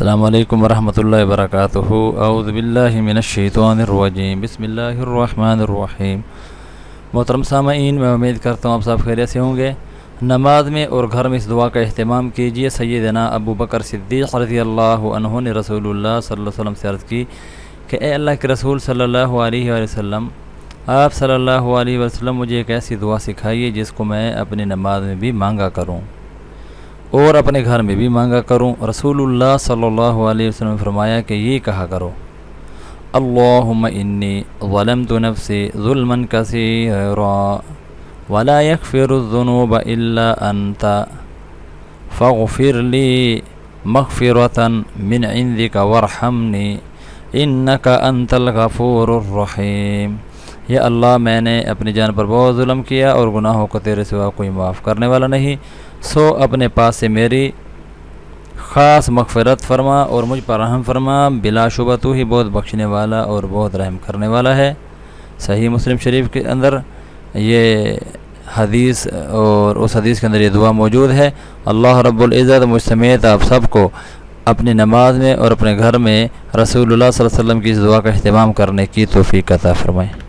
السلام علیکم ورحمۃ اللہ وبرکاتہ۔ اعوذ باللہ من الشیطان الرجیم، بسم اللہ الرحمن الرحیم۔ محترم سامعین، میں امید کرتا ہوں آپ سب خیریت سے ہوں گے۔ نماز میں اور گھر میں اس دعا کا اہتمام کیجیے۔ سیدنا ابو بکر صدیق رضی اللہ عنہ نے رسول اللہ صلی اللہ علیہ وسلم سے عرض کی کہ اے اللہ کے رسول صلی اللہ علیہ وسلم، آپ صلی اللہ علیہ وسلم مجھے ایک ایسی دعا سکھائیے جس کو میں اپنی نماز میں بھی مانگا کروں اور اپنے گھر میں بھی مانگا کروں۔ رسول اللہ صلی اللہ علیہ وسلم نے فرمایا کہ یہ کہا کرو: اللہم انی ظلمت نفسی ظلما کثیرا ولا یغفر الذنوب الا انت فاغفر لی مغفرۃ من عندک وارحمنی انک انت الغفور الرحیم۔ یا اللہ، میں نے اپنی جان پر بہت ظلم کیا اور گناہوں کو تیرے سوا کوئی معاف کرنے والا نہیں، سو اپنے پاس سے میری خاص مغفرت فرما اور مجھ پر رحم فرما، بلا شبہ تو ہی بہت بخشنے والا اور بہت رحم کرنے والا ہے۔ صحیح مسلم شریف کے اندر یہ حدیث اور اس حدیث کے اندر یہ دعا موجود ہے۔ اللہ رب العزت مجھ سمیت آپ سب کو اپنی نماز میں اور اپنے گھر میں رسول اللہ صلی اللہ علیہ وسلم کی اس دعا کا اہتمام کرنے کی توفیق عطا فرمائے۔